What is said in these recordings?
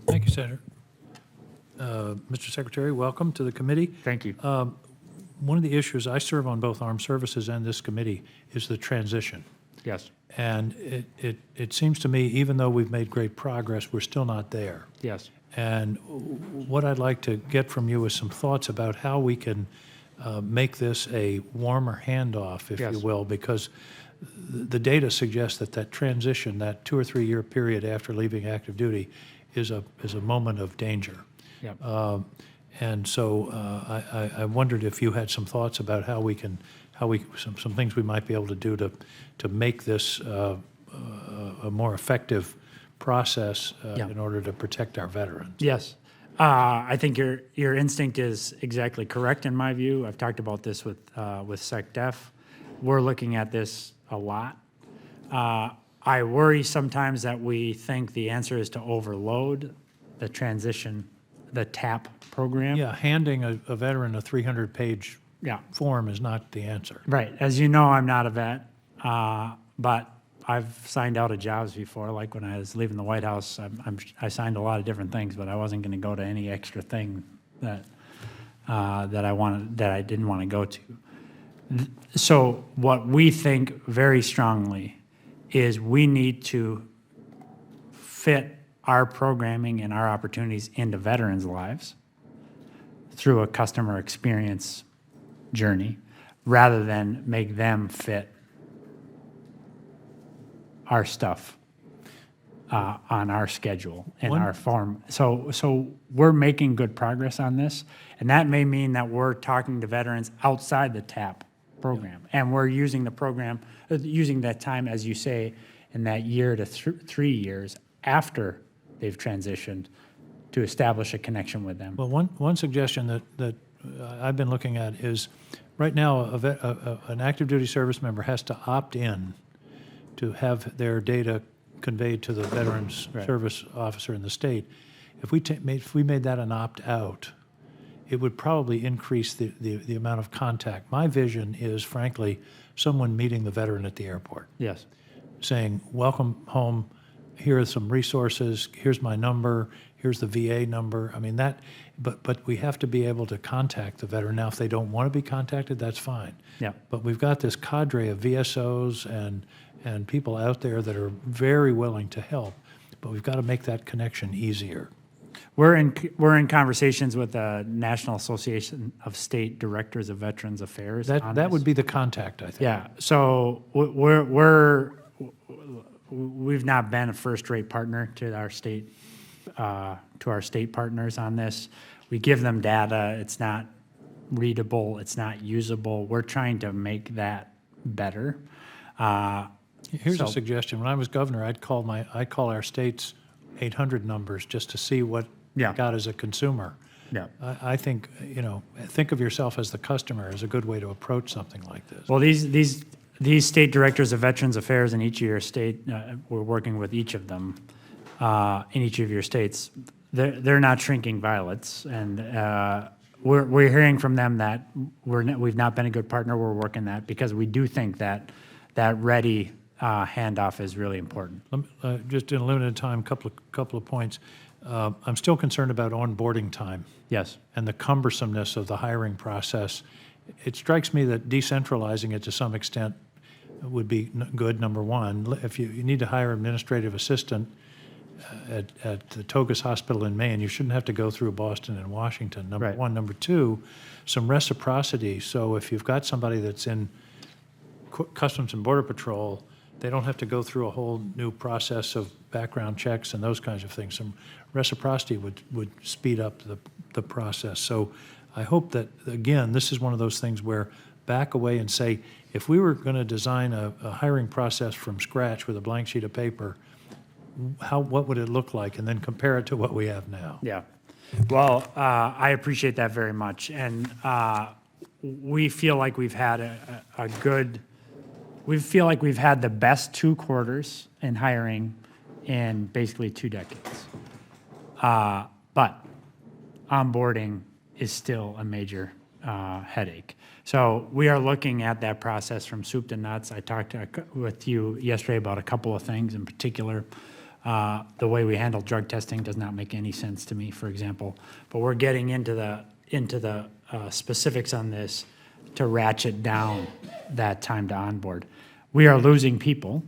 Thank you, Senator. Mr. Secretary, welcome to the committee. Thank you. One of the issues, I serve on both Armed Services and this committee, is the transition. Yes. And it seems to me, even though we've made great progress, we're still not there. Yes. And what I'd like to get from you is some thoughts about how we can make this a warmer handoff, if you Yes. will, because the data suggests that that transition, that 2 or 3 year period after leaving active duty, is a moment of danger. Yep. And so I wondered if you had some thoughts about some things we might be able to do to make this a more effective process Yeah. in order to protect our veterans. Yes. I think your instinct is exactly correct in my view. I've talked about this with SecDef. We're looking at this a lot. I worry sometimes that we think the answer is to overload the transition, the TAP program. Yeah, handing a veteran a 300-page Yeah. form is not the answer. Right. As you know, I'm not a vet, but I've signed out of jobs before. Like when I was leaving the White House, I signed a lot of different things, but I wasn't going to go to any extra thing that I didn't want to go to. So what we think very strongly is we need to fit our programming and our opportunities into veterans' lives through a customer experience journey, rather than make them fit our stuff on our schedule and our form. So we're making good progress on this, and that may mean that we're talking to veterans outside the TAP program, and we're using the program, using that time, as you say, in that year to 3 years after they've transitioned to establish a connection with them. Well, one suggestion that I've been looking at is, right now, an active duty service member has to opt in to have their data conveyed to the Veterans Right. Service Officer in the state. If we made that an opt-out, it would probably increase the amount of contact. My vision is, frankly, someone meeting the veteran at the airport, Yes. saying, welcome home, here are some resources, here's my number, here's the VA number. I mean, but we have to be able to contact the veteran. Now, if they don't want to be contacted, that's fine. Yeah. But we've got this cadre of VSOs and people out there that are very willing to help, but we've got to make that connection easier. We're in conversations with the National Association of State Directors of Veterans Affairs. on That this. would be the contact, I think. Yeah, so we've not been a first-rate partner to our state partners on this. We give them data, it's not readable, it's not usable. We're trying to make that better. Here's a So- suggestion. When I was governor, I'd call our state's 800 numbers just to see what Yeah. I got as a consumer. Yeah. I think, think of yourself as the customer is a good way to approach something like this. Well, these state directors of Veterans Affairs in each of your state, we're working with each of them in each of your states. They're not shrinking violets, and we're hearing from them that we've not been a good partner. We're working that because we do think that ready handoff is really important. Just in a limited time, couple of points. I'm still concerned about onboarding time Yes. and the cumbersomeness of the hiring process. It strikes me that decentralizing it to some extent would be good, number one. If you need to hire an administrative assistant at the Togus Hospital in Maine, you shouldn't have to go through Boston and Washington, number Right. one. Number two, some reciprocity. So if you've got somebody that's in Customs and Border Patrol, they don't have to go through a whole new process of background checks and those kinds of things. Some reciprocity would speed up the process. So I hope that, again, this is one of those things where back away and say, if we were going to design a hiring process from scratch with a blank sheet of paper, what would it look like? And then compare it to what we have now. Yeah. Well, I appreciate that very much, and we feel like we've had we feel like we've had the best 2 quarters in hiring in basically 2 decades. But onboarding is still a major headache. So we are looking at that process from soup to nuts. I talked with you yesterday about a couple of things in particular. The way we handle drug testing does not make any sense to me, for example. But we're getting into the specifics on this to ratchet down that time to onboard. We are losing people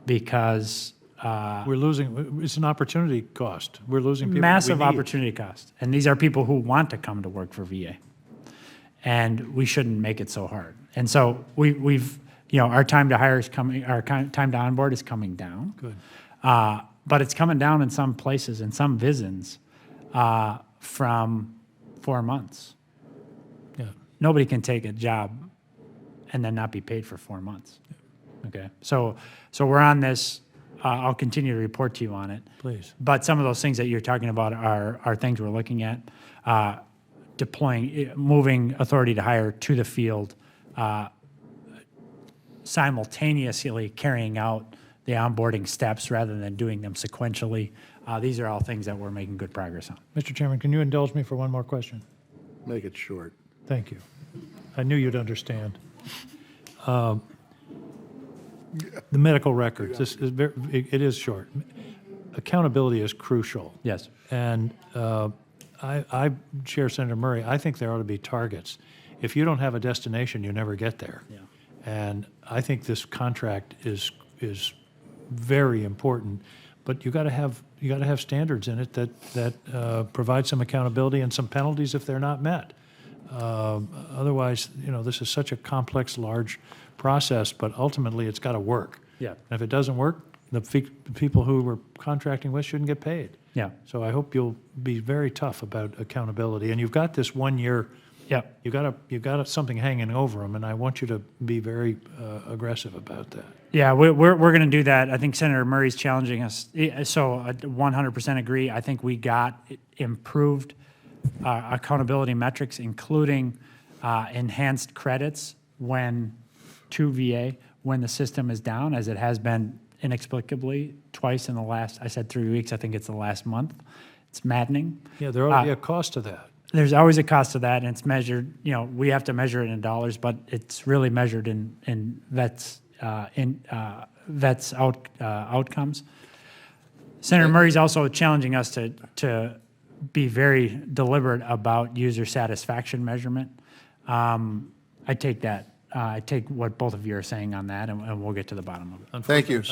because We're losing, it's an opportunity cost. We're losing people. massive we need. opportunity cost. And these are people who want to come to work for VA. And we shouldn't make it so hard. And so we've, our time to hire is coming, our time to onboard is coming down. Good. But it's coming down in some places, in some VISNs, from 4 months. Yeah. Nobody can take a job and then not be paid for 4 months. Okay, so we're on this. I'll continue to report to you on it. Please. But some of those things that you're talking about are things we're looking at. Deploying, moving authority to hire to the field, simultaneously carrying out the onboarding steps rather than doing them sequentially. These are all things that we're making good progress on. Mr. Chairman, can you indulge me for one more question? Make it short. Thank you. I knew you'd understand. The medical records, this is it is short. Accountability is crucial. Yes. And I share Senator Murray. I think there ought to be targets. If you don't have a destination, you never get there. Yeah. And I think this contract is very important. But you got to have standards in it that provide some accountability and some penalties if they're not met. Otherwise, this is such a complex, large process. But ultimately, it's got to work. Yeah. And if it doesn't work, the people who we're contracting with shouldn't get paid. Yeah. So I hope you'll be very tough about accountability. And you've got this 1 year. Yep. You've got something hanging over them, and I want you to be very aggressive about that. Yeah, we're going to do that. I think Senator Murray's challenging us. So I 100% agree. I think we got improved accountability metrics, including enhanced credits to VA when the system is down, as it has been inexplicably twice in the last, I said 3 weeks, I think it's the last month. It's maddening. Yeah, there ought to be a cost to that. There's always a cost to that, and it's measured, we have to measure it in dollars, but it's really measured in vets outcomes. Senator Murray's also challenging us to be very deliberate about user satisfaction measurement. I take that. I take what both of you are saying on that, and we'll get to the bottom of it. Thank you.